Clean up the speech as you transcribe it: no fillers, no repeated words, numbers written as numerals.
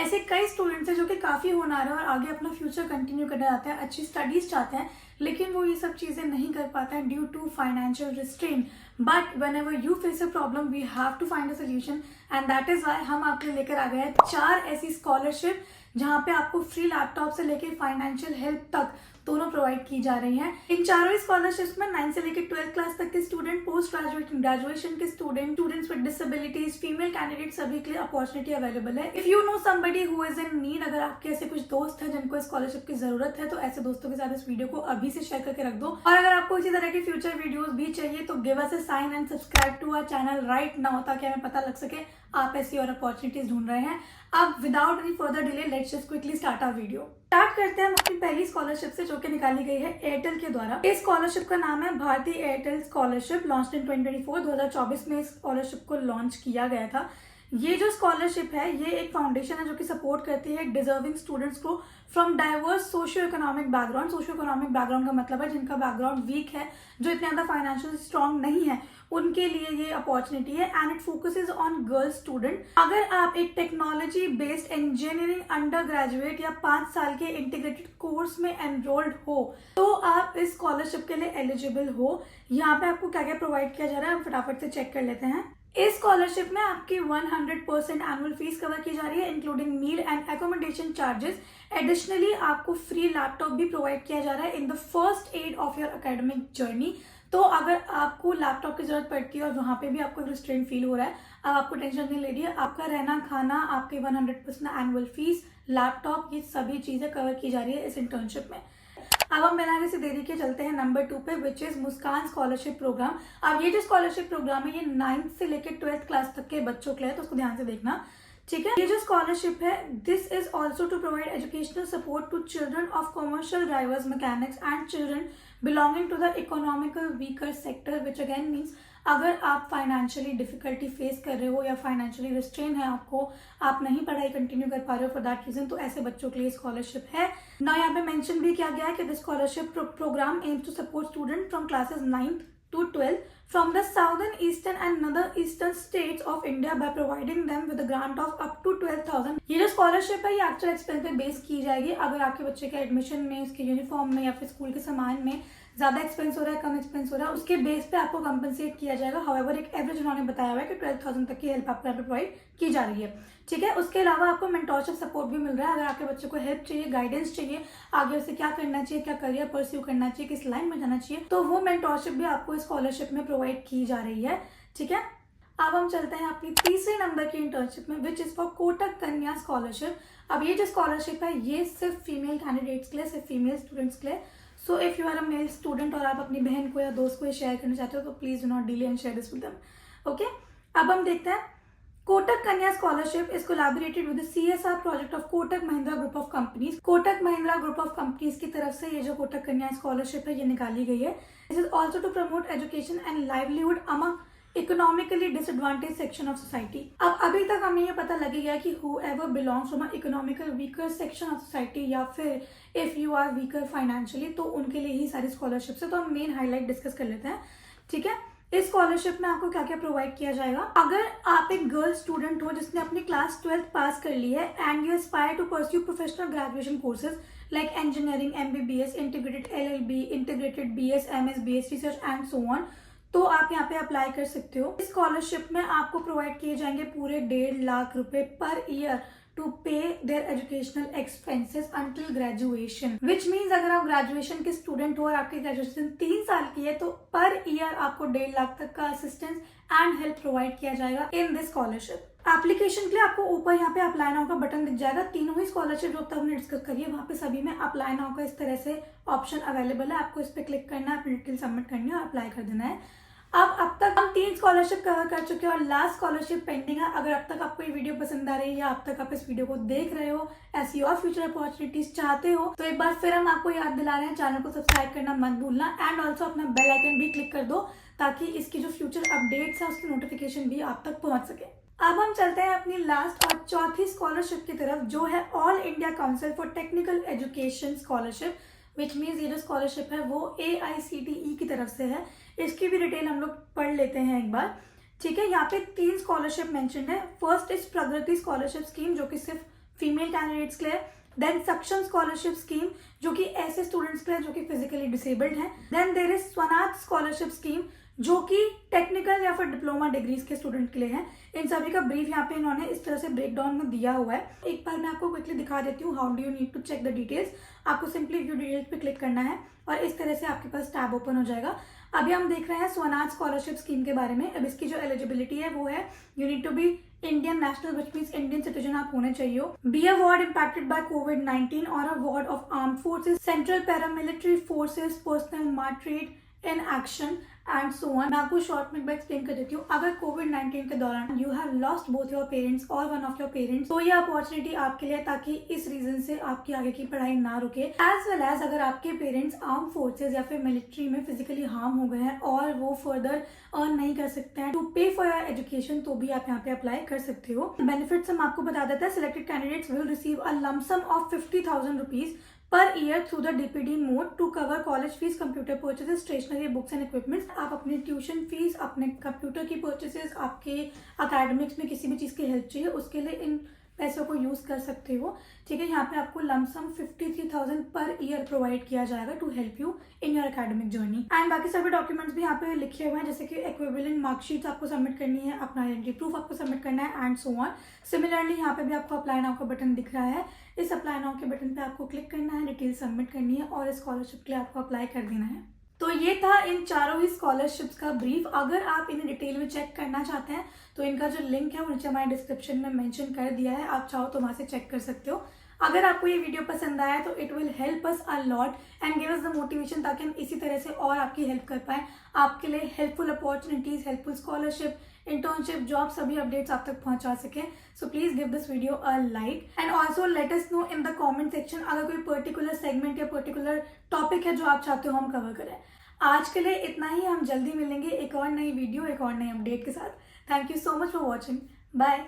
ऐसे कई स्टूडेंट्स हैं जो कि काफ़ी होनहार है और आगे अपना फ्यूचर कंटिन्यू करना चाहते हैं, अच्छी स्टडीज चाहते हैं, लेकिन वो ये सब चीज़ें नहीं कर पाते हैं due to financial restraint. But whenever you face a problem we have to find a solution, and that is why हम आपके लिए लेकर आ गए हैं 4 ऐसी स्कॉलरशिप जहाँ पे आपको फ्री लैपटॉप से लेकर फाइनेंशियल हेल्प तक दोनों प्रोवाइड की जा रही हैं। इन चारों स्कॉलरशिप्स में 9 से लेकर 12th क्लास तक के स्टूडेंट, पोस्ट ग्रेजुएशन के students with disabilities, female candidate, सभी के लिए अपॉर्चुनिटी अवेलेबल है। If you know somebody who is in need, अगर आपके ऐसे कुछ दोस्त हैं जिनको स्कॉलरशिप की जरूरत है तो ऐसे दोस्तों के साथ इस वीडियो को अभी से शेयर करके रख दो। और अगर आपको इसी तरह की फ्यूचर वीडियोस भी चाहिए तो give us a sign and subscribe to our channel right now, ताकि हमें पता लग सके आप ऐसी और अपॉर्चुनिटीज ढूंढ रहे हैं। अब without any further delay let's just quickly start our video. Start करते हैं हम अपनी पहली स्कॉलरशिप से, जो कि निकाली गई है एयरटेल के द्वारा। इस स्कॉलरशिप का नाम है भारतीय एयरटेल स्कॉलरशिप, लॉन्च इन 2024। 2024 में इस स्कॉलरशिप को लॉन्च किया गया था। ये जो स्कॉलरशिप है ये एक फाउंडेशन है जो कि सपोर्ट करती है डिजर्विंग स्टूडेंट्स को from diverse socio economic background. Socio economic background का मतलब है जिनका बैकग्राउंड वीक है, जो इतने ज़्यादा फाइनेंशियल स्ट्रॉन्ग नहीं है, उनके लिए ये अपॉर्चुनिटी है। And it focuses on girl student. अगर आप एक technology based engineering under graduate या 5 साल के इंटीग्रेटेड कोर्स में एनरोल्ड हो तो आप इस स्कॉलरशिप के लिए एलिजिबल हो। यहाँ पे आपको क्या क्या प्रोवाइड किया जा रहा है हम फटाफट से चेक कर लेते हैं। इस स्कॉलरशिप में आपकी 100% एनुअल फीस कवर की जा रही है, including meal and accommodation charges. Additionally आपको फ्री लैपटॉप भी प्रोवाइड किया जा रहा है in the first end of your academic journey. तो अगर आपको लैपटॉप की जरूरत पड़ती है और वहाँ पे भी आपको रिस्ट्रेंट फील हो रहा है, अब आपको टेंशन नहीं लेनी है। आपका रहना खाना, आपके 100% एनुअल फीस, लैपटॉप, ये सभी चीज़ें कवर की जा रही है इस इंटर्नशिप में। अब हम बिना किसी देरी के चलते हैं नंबर 2 पे, which is Muskan scholarship program. अब ये जो स्कॉलरशिप प्रोग्राम है ये 9th से लेकर 12th क्लास तक के बच्चों के लिए है, तो उसको ध्यान से देखना, ठीक है। ये जो स्कॉलरशिप है this is also to provide educational support to children of commercial drivers, mechanics and children belonging to the economical weaker sector, which again means अगर आप फाइनेंशियली डिफिकल्टी फेस कर रहे हो या फाइनेंशियली रिस्ट्रेन है आपको, आप नहीं पढ़ाई कंटिन्यू कर पा रहे हो फॉर दैट रीजन, तो ऐसे बच्चों के लिए स्कॉलरशिप है ना। यहाँ पे मेंशन भी किया गया है कि this scholarship program aims to support student from classes 9th to 12th from the southern, eastern and northern eastern states of India by providing them with a grant of up to 12,000। ये जो scholarship है ये actual expense पे base की जाएगी। अगर आपके बच्चे के एडमिशन में, उसके यूनिफॉर्म में या फिर स्कूल के सामान में ज़्यादा एक्सपेंस हो रहा है, कम एक्सपेंस हो रहा है, उसके बेस पे आपको कंपनसेट किया जाएगा। हाउएवर एक एवरेज उन्होंने बताया हुआ है कि 12,000 तक की हेल्प आपको यहाँ पे प्रोवाइड की जा रही है, ठीक है। उसके अलावा आपको मेंटोरशिप सपोर्ट भी मिल रहा है। अगर आपके बच्चे को हेल्प चाहिए, गाइडेंस चाहिए, आगे उसे क्या करना चाहिए, क्या करियर परस्यू करना चाहिए, किस लाइन में जाना चाहिए, तो वो मेंटोरशिप भी आपको स्कॉलरशिप में प्रोवाइड की जा रही है, ठीक है। अब हम चलते हैं अपनी तीसरे नंबर की इंटर्नशिप में, विच इज फॉर कोटक कन्या स्कॉलरशिप। अब ये जो स्कॉलरशिप है ये सिर्फ फीमेल कैंडिडेट्स के लिए, सिर्फ फीमेल स्टूडेंट्स के लिए। So if you are a male student और आप अपनी बहन को या दोस्त को ये शेयर करना चाहते हो तो please do not delay and share this with them, okay. अब हम देखते हैं कोटक कन्या scholarship is collaborated with the CSR project of Kotak Mahindra group of companies. Kotak Mahindra group of companies की तरफ से ये जो कोटक कन्या स्कॉलरशिप है ये निकाली गई है। This is also to promote education and livelihood among economically disadvantage section of society. अब अभी तक हमें ये पता लग गया कि whoever belongs from an economical weaker section of society या फिर if you are weaker financially, तो उनके लिए ही सारी स्कॉलरशिप्स है। तो हम मेन हाईलाइट डिस्कस कर लेते हैं, ठीक है। इस स्कॉलरशिप में आपको क्या क्या प्रोवाइड किया जाएगा। अगर आप एक गर्ल स्टूडेंट हो जिसने अपनी क्लास 12th पास कर ली है and you aspire to pursue professional graduation courses like engineering, MBBS, integrated LLB, integrated BS, MS, BS research and so on, तो आप यहाँ पे अप्लाई कर सकते हो। इस स्कॉलरशिप में आपको प्रोवाइड किए जाएंगे पूरे 1.5 लाख रुपए पर ईयर टू पे there educational expenses until graduation, which means अगर आप ग्रेजुएशन के स्टूडेंट हो और आपकी ग्रेजुएशन 3 साल की है तो पर ईयर आपको 1.5 लाख तक का असिस्टेंस एंड हेल्प प्रोवाइड किया जाएगा इन दिस स्कॉलरशिप। एप्लीकेशन के लिए आपको ऊपर यहाँ पे अप्लाई नाउ का बटन दिख जाएगा। तीनों ही स्कॉलरशिप जो तक हमने डिस्कस करी है वहाँ पे सभी में अप्लाई नाउ का इस तरह से ऑप्शन अवेलेबल है। आपको इस पर क्लिक करना है, अपनी डिटेल सबमिट करनी है और अप्लाई कर देना है। अब तक हम 3 स्कॉलरशिप कवर कर चुके हैं और लास्ट स्कॉलरशिप पेंडिंग है। अगर अब तक आपको ये वीडियो पसंद आ रही है या अब तक आप इस वीडियो को देख रहे हो, ऐसी और फ्यूचर अपॉर्चुनिटीज चाहते हो, तो एक बार फिर हम आपको याद दिला रहे हैं चैनल को सब्सक्राइब करना मत भूलना एंड ऑल्सो अपना बेल आइकन भी क्लिक कर दो ताकि इसकी जो फ्यूचर अपडेट्स है उसकी नोटिफिकेशन भी आप तक पहुंच सके। अब हम चलते हैं अपनी लास्ट और चौथी स्कॉलरशिप की तरफ, जो है all India council for technical education scholarship, which means ये जो स्कॉलरशिप है वो AICTE की तरफ से है। इसकी भी डिटेल हम लोग पढ़ लेते हैं एक बार, ठीक है। यहाँ पे 3 स्कॉलरशिप मेंशन है। First is Pragati scholarship scheme, जो कि सिर्फ फीमेल कैंडिडेट्स के लिए। देन सक्षम स्कॉलरशिप स्कीम जो कि ऐसे स्टूडेंट्स के लिए जो कि फिजिकली डिसेबल्ड हैं। Then there is Swanath scholarship scheme जो कि टेक्निकल या फिर डिप्लोमा डिग्रीज के स्टूडेंट के लिए है। इन सभी का ब्रीफ यहाँ पे इन्होंने इस तरह से ब्रेकडाउन में दिया हुआ है। एक बार मैं आपको क्विकली दिखा देती हूँ how do you need to check the details. आपको सिंपली व्यू डिटेल्स पे क्लिक करना है और इस तरह से आपके पास टैब ओपन हो जाएगा। अभी हम देख रहे हैं स्वनाथ स्कॉलरशिप स्कीम के बारे में। अब इसकी जो एलिजिबिलिटी है वो है you need to be Indian national which means Indian citizen आप होने चाहिए। Be a ward impacted by कोविड-19 और a ward of arm forces, central paramilitary forces, personnel martyred in action and so on. मैं आपको शॉर्ट में explain कर देती हूँ। अगर कोविड-19 के दौरान you have lost both your parents और वन ऑफ योर पेरेंट्स, तो ये अपॉर्चुनिटी आपके लिए ताकि इस रीजन से आपकी आगे की पढ़ाई ना रुके। एज वेल एज अगर आपके पेरेंट्स आर्म फोर्सेज या फिर मिलिट्री में फिजिकली हार्म हो गए हैं और वो फर्दर अर्न नहीं कर सकते हैं टू पे फॉर योर एजुकेशन, तो भी आप यहाँ पे अप्लाई कर सकते हो। बेनिफिट्स हम आपको बता देते हैं। Selected candidates will receive a lump sum of 50,000 rupees per year through the DPD mode to cover college fees, computer purchases, stationery, books and equipment। आप अपनी ट्यूशन फीस, अपने कंप्यूटर की परचेसेस, आपके अकेडमिक्स में किसी भी चीज़ की हेल्प चाहिए उसके लिए इन पैसों को यूज कर सकते हो। ठीक है, यहाँ पे आपको लमसम 53,000 पर ईयर प्रोवाइड किया जाएगा to help you in your academic journey. And बाकी सभी डॉक्यूमेंट्स भी यहाँ पे लिखे हुए हैं, जैसे कि इक्विवेलेंट मार्कशीट आपको सबमिट करनी है, अपना आइडेंटिटी प्रूफ आपको सबमिट करना है एंड सो ऑन। सिमिलरली यहाँ पे भी आपको अप्लाई नाउ का बटन दिख रहा है। इस अप्लाई नाउ के बटन पे आपको क्लिक करना है, डिटेल सबमिट करनी है और स्कॉलरशिप के लिए आपको अप्लाई कर देना है। तो ये था इन चारों ही स्कॉलरशिप्स का ब्रीफ। अगर आप इन्हें डिटेल में चेक करना चाहते हैं तो इनका जो लिंक है वो नीचे हमारे डिस्क्रिप्शन में मेंशन कर दिया है, आप चाहो तो वहां से चेक कर सकते हो। अगर आपको ये वीडियो पसंद आया तो it will help us a lot and give us the motivation, ताकि हम इसी तरह से और आपकी हेल्प कर पाए। आपके लिए helpful opportunities, helpful scholarship, internship, job, सभी अपडेट्स आप तक पहुंचा सके। So please give this video a like and also let us know in the comment section अगर कोई पर्टिकुलर सेगमेंट या पर्टिकुलर टॉपिक है जो आप चाहते हो हम कवर करें। आज के लिए इतना ही। हम जल्दी मिलेंगे एक और नई वीडियो, एक और नई अपडेट के साथ। Thank you so much for watching. Bye.